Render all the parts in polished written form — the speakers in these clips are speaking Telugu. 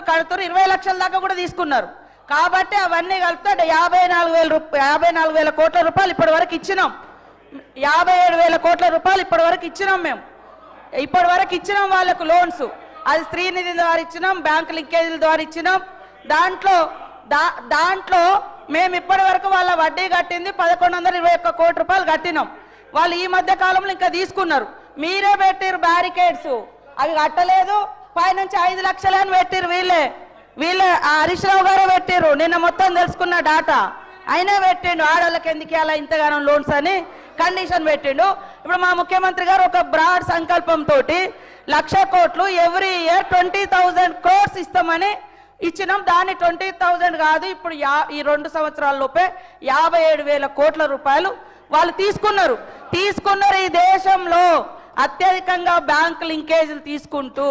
కడుతున్నారు, 20 లక్షల దాకా కూడా తీసుకున్నారు. కాబట్టి అవన్నీ కలిపితే 54,000 కోట్ల రూపాయలు ఇప్పటి వరకు ఇచ్చినాం. 57,000 కోట్ల రూపాయలు ఇప్పటి వరకు ఇచ్చినాం. మేము ఇప్పటి వరకు ఇచ్చినాం వాళ్ళకు లోన్స్. అది శ్రీనిధి ద్వారా ఇచ్చినాం, బ్యాంక్ లింకేజీల ద్వారా ఇచ్చినాం. దాంట్లో మేము ఇప్పటి వరకు వాళ్ళ వడ్డీ కట్టింది 1121 కోట్ల రూపాయలు కట్టినాం. వాళ్ళు ఈ మధ్య కాలంలో ఇంకా తీసుకున్నారు. మీరే పెట్టిరు బ్యారికేడ్స్, అవి కట్టలేదు. పైనుంచి 5 లక్షలని పెట్టిరు వీళ్ళే హరీష్ రావు గారే పెట్టిరు. నిన్న మొత్తం తెలుసుకున్న డాటా అయినా పెట్టిండు. ఆడవాళ్ళకి ఎందుకు అలా ఇంతగానో లోన్స్ అని కండిషన్ పెట్టిండు. ఇప్పుడు మా ముఖ్యమంత్రి గారు ఒక బ్రాడ్ సంకల్పంతో 1,00,000 కోట్లు ఎవ్రీ ఇయర్ 20,000 crores ఇస్తామని ఇచ్చినాం. దాన్ని 20,000 కాదు, ఇప్పుడు ఈ 2 సంవత్సరాల లోపే 57,000 కోట్ల రూపాయలు వాళ్ళు తీసుకున్నారు. ఈ దేశంలో అత్యధికంగా బ్యాంక్ లింకేజీలు తీసుకుంటూ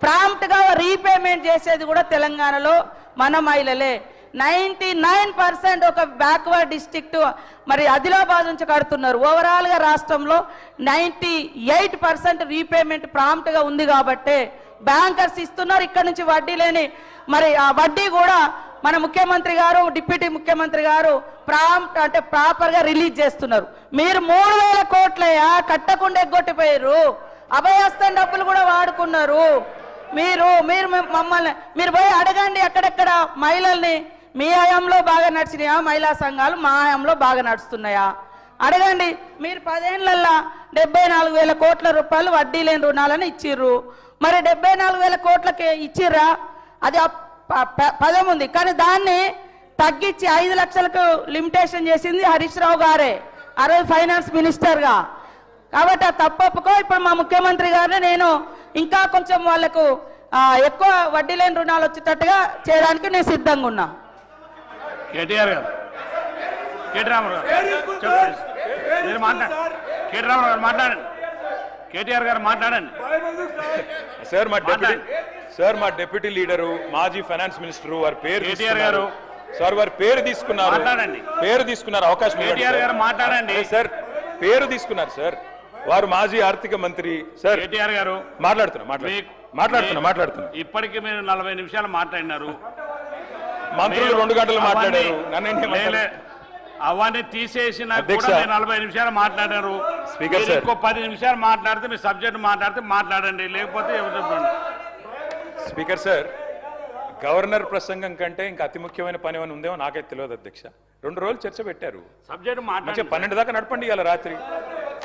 ప్రాంప్ట్ గా రీపేమెంట్ చేసేది కూడా తెలంగాణలో మన మహిళలే. 99% ఒక బ్యాక్వర్డ్ డిస్ట్రిక్ట్ మరి ఆదిలాబాద్ నుంచి కడుతున్నారు. ఓవరాల్ గా రాష్ట్రంలో 98% రీపేమెంట్ ప్రాంప్ట్ గా ఉంది కాబట్టి బ్యాంకర్స్ ఇస్తున్నారు. ఇక్కడ నుంచి వడ్డీ లేని మరి ఆ వడ్డీ కూడా మన ముఖ్యమంత్రి గారు, డిప్యూటీ ముఖ్యమంత్రి గారు ప్రాంప్ట్ అంటే ప్రాపర్ గా రిలీజ్ చేస్తున్నారు. మీరు 3,000 కోట్లయా కట్టకుండా ఎగ్గొట్టిపోయారు. అభయహస్తం డబ్బులు కూడా వాడుకున్నారు. మీరు మమ్మల్ని మీరు పోయి అడగండి ఎక్కడెక్కడ మహిళల్ని. మీ హయాంలో బాగా నడిచినాయా మహిళా సంఘాలు? మా హయాంలో బాగా నడుస్తున్నాయా అడగండి. మీరు 10 ఏళ్లలో 74,000 కోట్ల రూపాయలు వడ్డీ లేని రుణాలను ఇచ్చిర్రు. మరి 74,000 కోట్లకి ఇచ్చిర్రా? అది పదం ఉంది, కానీ దాన్ని తగ్గించి 5 లక్షలకు లిమిటేషన్ చేసింది హరీష్ రావు గారే, ఆ రోజు ఫైనాన్స్ మినిస్టర్గా. కాబట్టి ఆ తప్పొప్పుకో. ఇప్పుడు మా ముఖ్యమంత్రి గారిని నేను ఇంకా కొంచెం వాళ్లకు ఎక్కువ వడ్డీ లేని రుణాలు వచ్చేటట్టుగా చేయడానికి నేను సిద్ధంగా ఉన్నా. కేటీఆర్ గారు, కేటీ రామారావు గారు మాట్లాడండి. కేటీఆర్ గారు మాట్లాడండి. సార్ మా డిప్యూటీ లీడరు, మాజీ ఫైనాన్స్ మినిస్టర్ వారి పేరు కేటీఆర్ గారు సార్, వారి పేరు తీసుకున్నారు. అవకాశం కేటీఆర్ గారు మాట్లాడండి. సార్ పేరు తీసుకున్నారు సార్. వారు మాజీ ఆర్థిక మంత్రి సార్. కేటీఆర్ గారు మాట్లాడుతున్నా. ఇప్పటికీ మీరు 40 నిమిషాలు మాట్లాడినారు. మంత్రులు 2 గంటలు మాట్లాడారు. అవన్నీ తీసేసిన 40 నిమిషాలు మాట్లాడారు. స్పీకర్ ఇంకో 10 నిమిషాలు మాట్లాడితే మీ సబ్జెక్ట్ మాట్లాడండి, లేకపోతే స్పీకర్ సార్, గవర్నర్ ప్రసంగం కంటే ఇంకా అతి ముఖ్యమైన పని ఏమైనా ఉందేమో నాకైతే తెలియదు అధ్యక్ష. 2 రోజులు చర్చ పెట్టారు. సబ్జెక్ట్ మంచిగా 12 దాకా నడపండి. ఇవాళ రాత్రి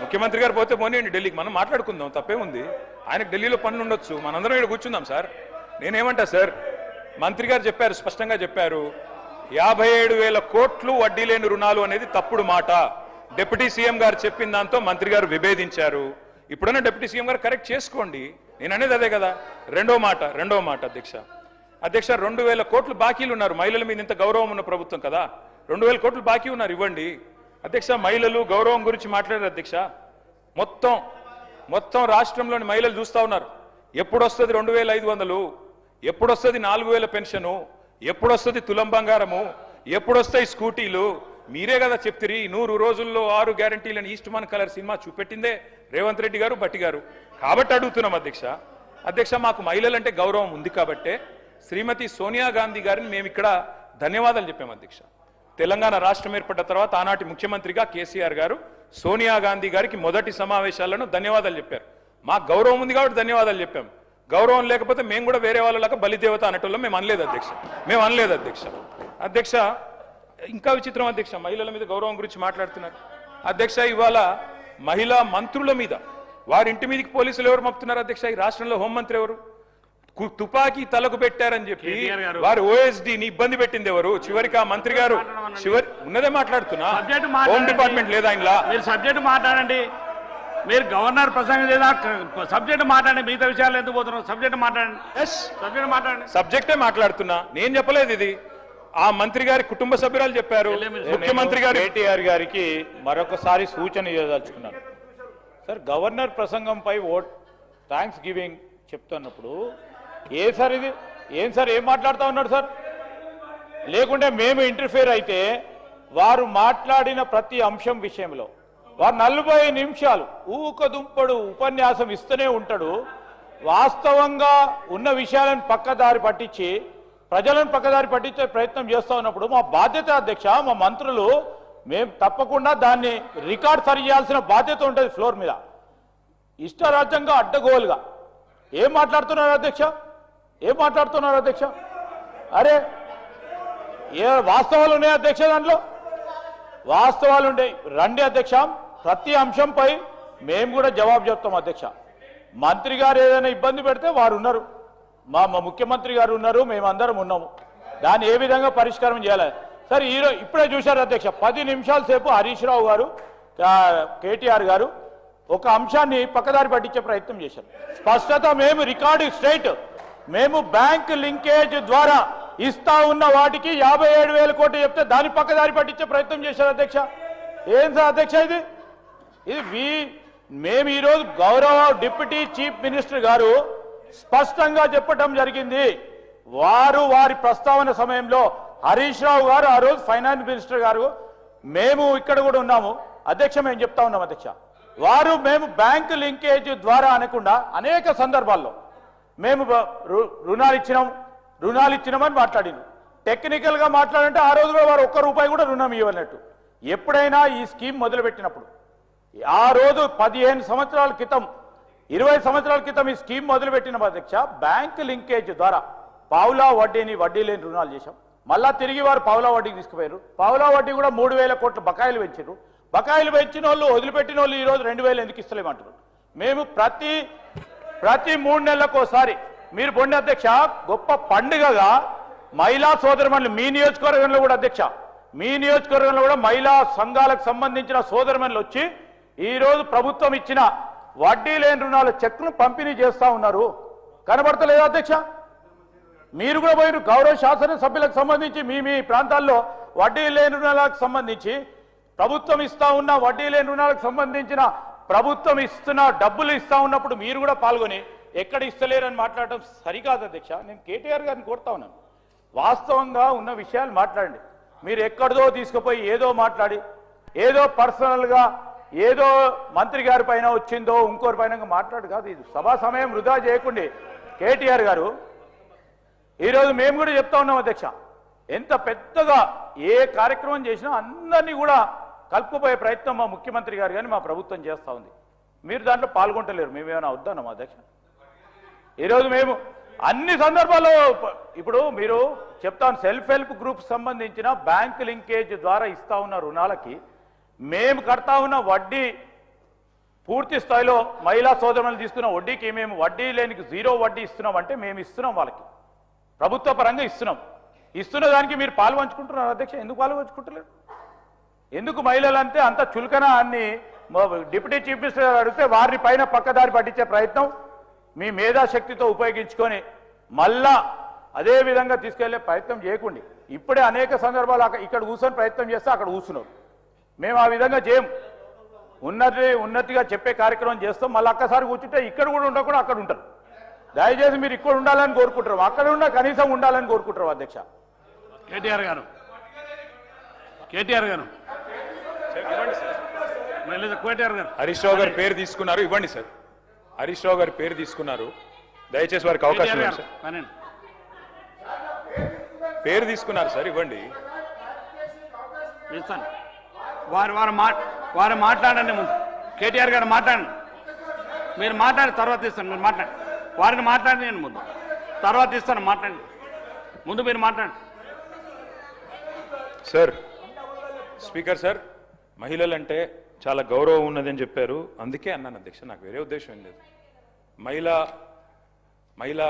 ముఖ్యమంత్రి గారు పోతే పోనీయండి ఢిల్లీకి, మనం మాట్లాడుకుందాం, తప్పే ఉంది. ఆయనకు ఢిల్లీలో పనులు ఉండొచ్చు, మనందరం ఇక్కడ కూర్చుందాం సార్. నేనేమంటా సార్, మంత్రి గారు చెప్పారు, స్పష్టంగా చెప్పారు, 57,000 కోట్లు వడ్డీ లేని రుణాలు అనేది తప్పుడు మాట. డిప్యూటీ సీఎం గారు చెప్పిన దాంతో మంత్రి గారు విభేదించారు. ఇప్పుడన్నా డిప్యూటీ సీఎం గారు కరెక్ట్ చేసుకోండి. నేను అనేది అదే కదా. రెండో మాట అధ్యక్ష 2,000 కోట్లు బాకీలు ఉన్నారు. మహిళల మీద ఇంత గౌరవం ఉన్న ప్రభుత్వం కదా, 2,000 కోట్లు బాకీ ఉన్నారు, ఇవ్వండి అధ్యక్ష. మహిళలు గౌరవం గురించి మాట్లాడారు అధ్యక్ష. మొత్తం రాష్ట్రంలోని మహిళలు చూస్తా ఉన్నారు. ఎప్పుడు వస్తుంది 2,500, ఎప్పుడు వస్తుంది 4,000 పెన్షను, ఎప్పుడు వస్తుంది తులం బంగారము, ఎప్పుడు వస్తాయి స్కూటీలు? మీరే కదా చెప్తిరి 100 రోజుల్లో 6 గ్యారంటీలను ఈస్ట్మన్ కలర్ సినిమా చూపెట్టిందే రేవంత్ రెడ్డి గారు, భట్టి గారు. కాబట్టి అడుగుతున్నాం అధ్యక్ష, మాకు మహిళలంటే గౌరవం ఉంది కాబట్టే శ్రీమతి సోనియా గాంధీ గారిని మేము ఇక్కడ ధన్యవాదాలు చెప్పాం అధ్యక్ష. తెలంగాణ రాష్ట్రం ఏర్పడ్డ తర్వాత ఆనాటి ముఖ్యమంత్రిగా కేసీఆర్ గారు సోనియా గాంధీ గారికి మొదటి సమావేశాలను ధన్యవాదాలు చెప్పారు. మాకు గౌరవం ఉంది కాబట్టి ధన్యవాదాలు చెప్పాం. గౌరవం లేకపోతే మేము కూడా వేరే వాళ్ళలాగా బలిదేవత అనేటోళ్ళం మేము అనలేదు అధ్యక్ష. ఇంకా విచిత్రం అధ్యక్ష, మహిళల మీద గౌరవం గురించి మాట్లాడుతున్నారు అధ్యక్ష. ఇవాళ మహిళా మంత్రుల మీద వారి ఇంటి మీదకి పోలీసులు ఎవరు మప్పుతున్నారు అధ్యక్ష? ఈ రాష్ట్రంలో హోంమంత్రి ఎవరు? తుపాకీ తలకు పెట్టారని చెప్పి వారు ఓఎస్డీని ఇబ్బంది పెట్టింది ఎవరు? చివరికి ఆ మంత్రి గారు ఉన్నదే మాట్లాడుతున్నా, హోమ్ డిపార్ట్మెంట్ లేదా ఆయనలా? మీరు సబ్జెక్ట్ మాట్లాడండి. మీరు గవర్నర్ ప్రసంగం లేదా సబ్జెక్ట్ మాట్లాడండి. మిగతా విషయాలు ఎందుకు పోతున్నారు? సబ్జెక్ట్ మాట్లాడండి. సబ్జెక్టే మాట్లాడుతున్నా, నేను చెప్పలేదు ఇది. ఆ మంత్రి గారి కుటుంబ సభ్యురాలు చెప్పారు. ముఖ్యమంత్రి గారు కేటీఆర్ గారికి మరొకసారి సూచన ఇవ్వదలుచుకున్నాను సార్. గవర్నర్ ప్రసంగంపై థ్యాంక్స్ గివింగ్ చెప్తున్నప్పుడు ఏం సార్ ఏం మాట్లాడుతూ ఉన్నాడు సార్? లేకుంటే మేము ఇంటర్ఫియర్ అయితే వారు మాట్లాడిన ప్రతి అంశం విషయంలో వారు 40 నిమిషాలు ఊకదుంపడు ఉపన్యాసం ఇస్తూనే ఉంటాడు. వాస్తవంగా ఉన్న విషయాలను పక్కదారి పట్టించి ప్రజలను పక్కదారి పట్టించే ప్రయత్నం చేస్తూ ఉన్నప్పుడు మా బాధ్యత అధ్యక్ష, మా మంత్రులు మేము తప్పకుండా దాన్ని రికార్డ్ సరి చేయాల్సిన బాధ్యత ఉంటుంది. ఫ్లోర్ మీద ఇష్టరాజ్యంగా అడ్డగోలుగా ఏం మాట్లాడుతున్నారు అధ్యక్ష? ఏం మాట్లాడుతున్నారు అధ్యక్ష? అరే ఏ వాస్తవాలు ఉన్నాయి అధ్యక్ష? దాంట్లో వాస్తవాలు ఉంటాయి. రండి అధ్యక్ష, ప్రతి అంశంపై మేము కూడా జవాబు చెప్తాం అధ్యక్ష. మంత్రి గారు ఏదైనా ఇబ్బంది పెడితే వారు ఉన్నారు, మా ముఖ్యమంత్రి గారు ఉన్నారు, మేమందరం ఉన్నాము. దాన్ని ఏ విధంగా పరిష్కారం చేయాలి సార్? ఇప్పుడే చూశారు అధ్యక్ష, 10 నిమిషాల సేపు హరీష్ రావు గారు, కేటీఆర్ గారు ఒక అంశాన్ని పక్కదారి పట్టించే ప్రయత్నం చేశారు. స్పష్టత మేము రికార్డు స్ట్రైట్, మేము బ్యాంక్ లింకేజ్ ద్వారా ఇస్తా ఉన్న వాటికి 57,000 కోట్లు చెప్తే దాన్ని పక్కదారి పట్టించే ప్రయత్నం చేశారు అధ్యక్ష. ఏం సార్ అధ్యక్ష ఇది? మేము ఈరోజు గౌరవ డిప్యూటీ చీఫ్ మినిస్టర్ గారు స్పష్టంగా చెప్పడం జరిగింది. వారి ప్రస్తావన సమయంలో హరీష్ రావు గారు, ఆ రోజు ఫైనాన్స్ మినిస్టర్ గారు, మేము ఇక్కడ కూడా ఉన్నాము అధ్యక్ష, మేము చెప్తా ఉన్నాం అధ్యక్ష. మేము బ్యాంక్ లింకేజ్ ద్వారా అనకుండా అనేక సందర్భాల్లో మేము రుణాలు ఇచ్చినామని మాట్లాడింది. టెక్నికల్ గా మాట్లాడంటే ఆ రోజు కూడా వారు ₹1 కూడా రుణం ఇవ్వనట్టు. ఎప్పుడైనా ఈ స్కీమ్ మొదలుపెట్టినప్పుడు ఆ రోజు 15 సంవత్సరాల క్రితం, 20 సంవత్సరాల క్రితం ఈ స్కీమ్ మొదలుపెట్టిన అధ్యక్ష, బ్యాంక్ లింకేజ్ ద్వారా పావులా వడ్డీ లేని రుణాలు చేశాం. మళ్ళా తిరిగి వారు పావులా వడ్డీకి తీసుకుపోయారు. పావులా వడ్డీ కూడా 3,000 కోట్ల బకాయిలు పెంచారు. బకాయిలు పెంచిన వాళ్ళు, వదిలిపెట్టిన వాళ్ళు ఈ రోజు 2,000 ఎందుకు ఇస్తలేమంటారు? మేము ప్రతి 3 నెలలకోసారి, మీరు పొండి అధ్యక్ష, గొప్ప పండుగగా మహిళా సోదరుమణులు మీ నియోజకవర్గంలో కూడా అధ్యక్ష, మీ నియోజకవర్గంలో కూడా మహిళా సంఘాలకు సంబంధించిన సోదరుమణులు వచ్చి ఈ రోజు ప్రభుత్వం ఇచ్చిన వడ్డీ లేని రుణాల చెక్కును పంపిణీ చేస్తా ఉన్నారు. కనబడతలేదు అధ్యక్ష? మీరు కూడా పోయిన గౌరవ శాసనసభ్యులకు సంబంధించి మీ ప్రాంతాల్లో వడ్డీ లేని రుణాలకు సంబంధించి ప్రభుత్వం ఇస్తా ఉన్న వడ్డీ లేని రుణాలకు సంబంధించిన ప్రభుత్వం ఇస్తున్న డబ్బులు ఇస్తా ఉన్నప్పుడు మీరు కూడా పాల్గొని ఎక్కడ ఇస్తలేరని మాట్లాడటం సరికాదు అధ్యక్ష. నేను కేటీఆర్ గారిని కోరుతా ఉన్నాను, వాస్తవంగా ఉన్న విషయాలు మాట్లాడండి. మీరు ఎక్కడిదో తీసుకుపోయి ఏదో మాట్లాడి, ఏదో పర్సనల్గా ఏదో మంత్రి గారి పైన వచ్చిందో ఇంకోరి పైన మాట్లాడు కాదు. ఇది సభా సమయం వృధా చేయకండి కేటీఆర్ గారు. ఈరోజు మేము కూడా చెప్తా ఉన్నాం అధ్యక్ష, ఎంత పెద్దగా ఏ కార్యక్రమం చేసినా అందరినీ కూడా కలుపుకుపోయే ప్రయత్నం మా ముఖ్యమంత్రి గారు కానీ మా ప్రభుత్వం చేస్తూ ఉంది. మీరు దాంట్లో పాల్గొంటలేరు. మేమేమైనా వద్దాం అధ్యక్ష? ఈరోజు మేము అన్ని సందర్భాల్లో ఇప్పుడు మీరు చెప్తాను, సెల్ఫ్ హెల్ప్ గ్రూప్ సంబంధించిన బ్యాంక్ లింకేజ్ ద్వారా ఇస్తా ఉన్న రుణాలకి మేము కడతా ఉన్న వడ్డీ పూర్తి స్థాయిలో మహిళా సోదరులను తీసుకున్న వడ్డీకి మేము వడ్డీ లేనికి 0 వడ్డీ ఇస్తున్నాం. అంటే మేము ఇస్తున్నాం, వాళ్ళకి ప్రభుత్వ పరంగా ఇస్తున్నాం. ఇస్తున్న దానికి మీరు పాలు పంచుకుంటున్నారు అధ్యక్ష. ఎందుకు పాలు పంచుకుంటలేరు? ఎందుకు మహిళలంటే అంత చులకన అని డిప్యూటీ చీఫ్ మినిస్టర్ గారు అడిగితే వారిని పైన పక్కదారి పట్టించే ప్రయత్నం మీ మేధాశక్తితో ఉపయోగించుకొని మళ్ళా అదే విధంగా తీసుకెళ్లే ప్రయత్నం చేయకండి. ఇప్పుడే అనేక సందర్భాలు ఇక్కడ కూర్చొని ప్రయత్నం చేస్తే అక్కడ కూర్చున్నారు. మేము ఆ విధంగా చేయం. ఉన్నతిగా చెప్పే కార్యక్రమం చేస్తాం. మళ్ళీ ఒక్కసారి కూర్చుంటే ఇక్కడ కూడా ఉండకుండా అక్కడ ఉంటారు. దయచేసి మీరు ఇక్కడ ఉండాలని కోరుకుంటారు, అక్కడ కనీసం ఉండాలని కోరుకుంటారు అధ్యక్ష. కేటీఆర్ గారు హరీష్ రావు గారి పేరు తీసుకున్నారు, ఇవ్వండి సార్. హరీష్ రావు గారి పేరు తీసుకున్నారు, దయచేసి వారికి అవకాశం ఇవ్వండి సార్. పేరు తీసుకున్నారు సార్, ఇవ్వండి. వారు మాట్లాడండి. ముందు కేటీఆర్ గారు మాట్లాడండి. మీరు మాట్లాడి తర్వాత ఇస్తాను. మీరు మాట్లాడండి, వారిని మాట్లాడి నేను ముందు తర్వాత ఇస్తాను. మాట్లాడండి, ముందు మీరు మాట్లాడండి సార్. స్పీకర్ సార్, మహిళలంటే చాలా గౌరవం ఉన్నదని చెప్పారు, అందుకే అన్నాను అధ్యక్ష. నాకు వేరే ఉద్దేశం ఏం లేదు. మహిళా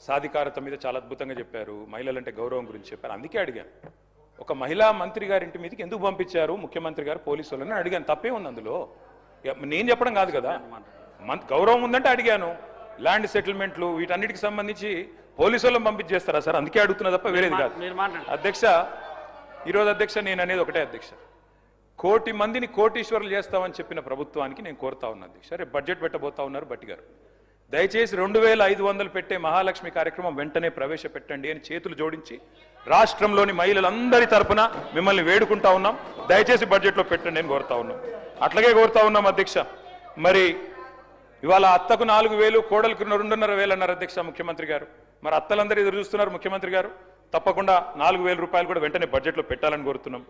సాధికారత మీద చాలా అద్భుతంగా చెప్పారు, మహిళలంటే గౌరవం గురించి చెప్పారు, అందుకే అడిగాను. ఒక మహిళా మంత్రి గారింటి మీదకి ఎందుకు పంపించారు ముఖ్యమంత్రి గారు పోలీసులని అడిగాను. తప్పే ఉంది అందులో, నేను చెప్పడం కాదు కదా. గౌరవం ఉందంటే అడిగాను. ల్యాండ్ సెటిల్మెంట్లు వీటన్నిటికి సంబంధించి పోలీసు వాళ్ళని పంపించేస్తారా సార్? అందుకే అడుగుతున్నా తప్ప వేరేది కాదు అధ్యక్ష. ఈరోజు అధ్యక్ష నేను అనేది ఒకటే అధ్యక్ష, 1 కోటి మందిని కోటీశ్వరులు చేస్తామని చెప్పిన ప్రభుత్వానికి నేను కోరుతా ఉన్నా అధ్యక్ష. రేపు బడ్జెట్ పెట్టబోతా ఉన్నారు బట్టి గారు, దయచేసి 2,500 పెట్టే మహాలక్ష్మి కార్యక్రమం వెంటనే ప్రవేశపెట్టండి అని చేతులు జోడించి రాష్ట్రంలోని మహిళలందరి తరపున మిమ్మల్ని వేడుకుంటా ఉన్నాం. దయచేసి బడ్జెట్లో పెట్టండి అని కోరుతా ఉన్నాం. అట్లాగే కోరుతా ఉన్నాం అధ్యక్ష. మరి ఇవాళ అత్తకు 4,000 కోడలకు 2,500 అన్నారు అధ్యక్ష ముఖ్యమంత్రి గారు. మరి అత్తలందరూ ఎదురు చూస్తున్నారు ముఖ్యమంత్రి గారు. తప్పకుండా 4,000 రూపాయలు కూడా వెంటనే బడ్జెట్లో పెట్టాలని కోరుతున్నాం.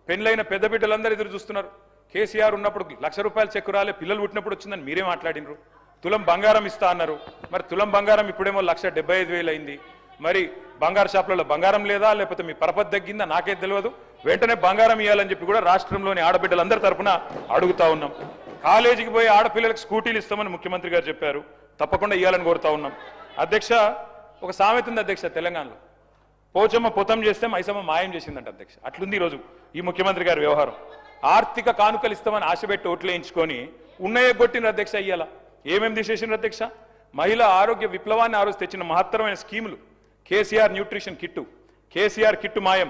పెళ్ళైన పెద్ద బిడ్డలందరూ ఎదురు చూస్తున్నారు. కేసీఆర్ ఉన్నప్పుడు 1,00,000 రూపాయలు చెక్కు రాలే, పిల్లలు పుట్టినప్పుడు వచ్చిందని మీరే మాట్లాడినరు. తులం బంగారం ఇస్తా అన్నారు. మరి తులం బంగారం ఇప్పుడేమో 1,75,000 అయింది. మరి బంగారు షాపులలో బంగారం లేదా, లేకపోతే మీ పరపతి తగ్గిందా నాకే తెలియదు. వెంటనే బంగారం ఇవ్వాలని చెప్పి కూడా రాష్ట్రంలోని ఆడబిడ్డలందరి తరఫున అడుగుతా ఉన్నాం. కాలేజీకి పోయి ఆడపిల్లలకు స్కూటీలు ఇస్తామని ముఖ్యమంత్రి గారు చెప్పారు. తప్పకుండా ఇవ్వాలని కోరుతా ఉన్నాం. అధ్యక్ష, ఒక సామెత ఉంది అధ్యక్ష తెలంగాణలో, పోచమ్మ పొతం చేస్తే మైసమ్మ మాయం చేసిందంట అధ్యక్ష. అట్లుంది ఈరోజు ఈ ముఖ్యమంత్రి గారి వ్యవహారం. ఆర్థిక కానుకలు ఇస్తామని ఆశపెట్టి ఓట్లేయించుకొని ఉన్నాయే కొట్టిన అధ్యక్ష. ఇయ్యాల ఏమేమి తీసేసిన అధ్యక్ష? మహిళా ఆరోగ్య విప్లవాన్ని ఆ రోజు తెచ్చిన మహత్తరమైన స్కీములు, KCR nutrition kit, KCR kit మాయం,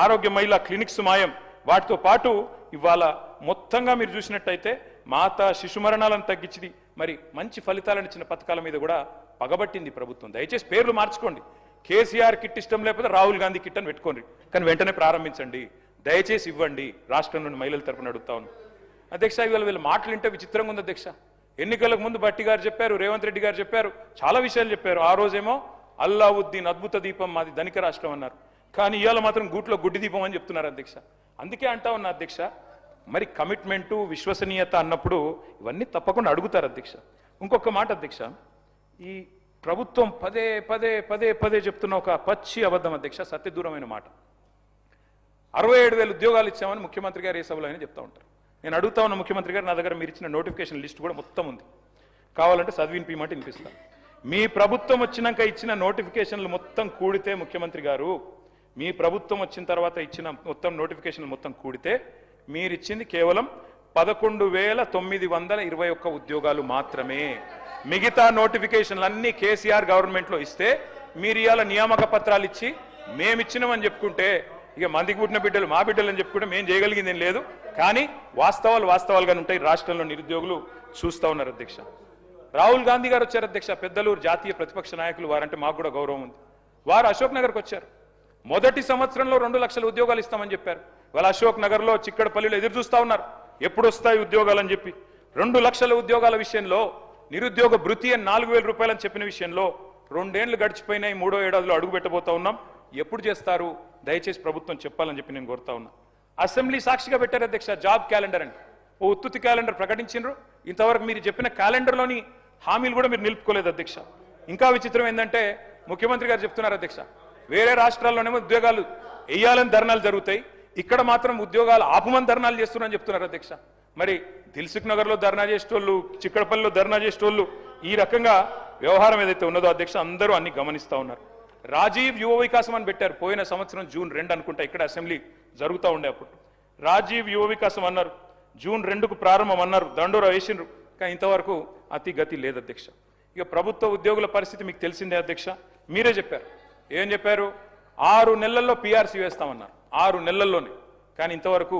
ఆరోగ్య మహిళా క్లినిక్స్ మాయం. వాటితో పాటు ఇవాళ మొత్తంగా మీరు చూసినట్టయితే మాతా శిశు మరణాలను తగ్గించింది. మరి మంచి ఫలితాలను ఇచ్చిన పథకాల మీద కూడా పగబట్టింది ప్రభుత్వం. దయచేసి పేర్లు మార్చుకోండి. కేసీఆర్ కిట్ ఇష్టం లేకపోతే రాహుల్ గాంధీ కిట్ అని పెట్టుకోండి, కానీ వెంటనే ప్రారంభించండి. దయచేసి ఇవ్వండి. రాష్ట్రంలోని మహిళల తరపున అడుగుతా ఉన్నాను అధ్యక్ష. ఇవాళ వీళ్ళ మాటలు వింటే విచిత్రంగా ఉంది అధ్యక్ష. ఎన్నికలకు ముందు భట్టి గారు చెప్పారు, రేవంత్ రెడ్డి గారు చెప్పారు, చాలా విషయాలు చెప్పారు. ఆ రోజేమో అల్లావుద్దీన్ అద్భుత దీపం మాది ధనిక రాష్ట్రం అన్నారు. కానీ ఇవాళ మాత్రం గూట్లో గుడ్డి దీపం అని చెప్తున్నారు అధ్యక్ష. అందుకే అంటా ఉన్నా అధ్యక్ష, మరి కమిట్మెంటు విశ్వసనీయత అన్నప్పుడు ఇవన్నీ తప్పకుండా అడుగుతారు అధ్యక్ష. ఇంకొక మాట అధ్యక్ష, ఈ ప్రభుత్వం పదే పదే పదే పదే చెప్తున్న ఒక పచ్చి అబద్ధం అధ్యక్ష, సత్యదూరమైన మాట. 67,000 ఉద్యోగాలు ఇచ్చామని ముఖ్యమంత్రి గారు ఏ సభలో అయినా చెప్తా ఉంటారు. నేను అడుగుతా ఉన్న ముఖ్యమంత్రి గారు, నా దగ్గర మీరు ఇచ్చిన నోటిఫికేషన్ లిస్ట్ కూడా మొత్తం ఉంది, కావాలంటే చదివినిపిమంటే వినిపిస్తాను. మీ ప్రభుత్వం వచ్చినాక ఇచ్చిన నోటిఫికేషన్లు మొత్తం కూడితే ముఖ్యమంత్రి గారు, మీ ప్రభుత్వం వచ్చిన తర్వాత ఇచ్చిన మొత్తం నోటిఫికేషన్లు మొత్తం కూడితే మీరిచ్చింది కేవలం 11,921 ఉద్యోగాలు మాత్రమే. మిగతా నోటిఫికేషన్లు అన్ని కేసీఆర్ గవర్నమెంట్లో ఇస్తే మీరు ఇవాళ నియామక పత్రాలు ఇచ్చి మేమిచ్చినామని చెప్పుకుంటే, ఇక మందికి పుట్టిన బిడ్డలు మా బిడ్డలు అని చెప్పుకుంటే మేము చేయగలిగింది ఏం లేదు. కానీ వాస్తవాలు వాస్తవాలుగానే ఉంటాయి. రాష్ట్రంలో నిరుద్యోగులు చూస్తూ ఉన్నారు అధ్యక్ష. రాహుల్ గాంధీ గారు వచ్చారు అధ్యక్ష, పెద్దలు జాతీయ ప్రతిపక్ష నాయకులు, వారంటే మాకు కూడా గౌరవం ఉంది. వారు అశోక్ నగర్కి వచ్చారు. మొదటి సంవత్సరంలో 2 లక్షల ఉద్యోగాలు ఇస్తామని చెప్పారు. వాళ్ళ అశోక్ నగర్లో చిక్కడపల్లిలో ఎదురు చూస్తూ ఉన్నారు ఎప్పుడు వస్తాయి ఉద్యోగాలు అని చెప్పి. 2 లక్షల ఉద్యోగాల విషయంలో, నిరుద్యోగ భృతి అని 4,000 రూపాయలు అని చెప్పిన విషయంలో 2 ఏళ్లు గడిచిపోయినాయి, 3వ ఏడాదిలో అడుగు పెట్టబోతా ఉన్నాం. ఎప్పుడు చేస్తారు దయచేసి ప్రభుత్వం చెప్పాలని చెప్పి నేను కోరుతా ఉన్నా. అసెంబ్లీ సాక్షిగా పెట్టారు అధ్యక్ష జాబ్ క్యాలెండర్ అని, ఓ ఉత్తుతి క్యాలెండర్ ప్రకటించారు. ఇంతవరకు మీరు చెప్పిన క్యాలెండర్లోని హామీలు కూడా మీరు నిలుపుకోలేదు అధ్యక్ష. ఇంకా విచిత్రం ఏంటంటే ముఖ్యమంత్రి గారు చెప్తున్నారు అధ్యక్ష, వేరే రాష్ట్రాల్లోనేమో ఉద్యోగాలు వేయాలని ధర్నాలు జరుగుతాయి, ఇక్కడ మాత్రం ఉద్యోగాలు ఆపమని ధర్నాలు చేస్తున్నారని చెప్తున్నారు అధ్యక్ష. మరి దిల్సుఖ్ నగర్లో ధర్నా చేసేటోళ్ళు, చిక్కడపల్లిలో ధర్నా చేసేటోళ్ళు, ఈ రకంగా వ్యవహారం ఏదైతే ఉన్నదో అధ్యక్ష అందరూ అన్ని గమనిస్తూ ఉన్నారు. రాజీవ్ యువ వికాసం అని పెట్టారు. పోయిన సంవత్సరం జూన్ 2 అనుకుంటా ఇక్కడ అసెంబ్లీ జరుగుతూ ఉండే అప్పుడు రాజీవ్ యువ వికాసం అన్నారు. జూన్ 2కు ప్రారంభం అన్నారు, దండోరా వేసిండ్రు, కానీ ఇంతవరకు అతి గతి లేదు అధ్యక్ష. ఇక ప్రభుత్వ ఉద్యోగుల పరిస్థితి మీకు తెలిసిందే అధ్యక్ష. మీరే చెప్పారు, ఏం చెప్పారు? 6 నెలల్లో పీఆర్సీ వేస్తామన్నారు, 6 నెలల్లోనే. కానీ ఇంతవరకు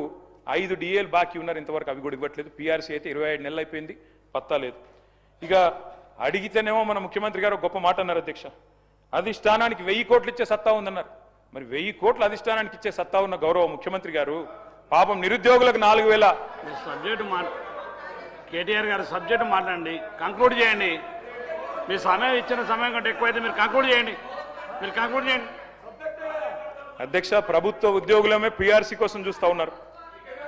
5 డిఏలు బాకీ ఉన్నారు, ఇంతవరకు అవి కూడా ఇవ్వట్లేదు. పీఆర్సీ అయితే 27 నెలలు అయిపోయింది, పత్తా లేదు. ఇక అడిగితేనేమో మన ముఖ్యమంత్రి గారు గొప్ప మాట అన్నారు అధ్యక్ష, అధిష్టానానికి 1000 కోట్లు ఇచ్చే సత్తా ఉందన్నారు. మరి 1000 కోట్లు అధిష్టానానికి ఇచ్చే సత్తా ఉన్న గౌరవ ముఖ్యమంత్రి గారు పాపం నిరుద్యోగులకు 4,000 సబ్జెక్టు కేటీఆర్ గారు సబ్జెక్టు మాట్లాడండి, కంక్లూడ్ చేయండి. మీ సమయం ఇచ్చిన సమయం కంటే ఎక్కువైతే మీరు కంక్లూడ్ చేయండి. అధ్యక్ష ప్రభుత్వ ఉద్యోగులమే పీఆర్సీ కోసం చూస్తా ఉన్నారు.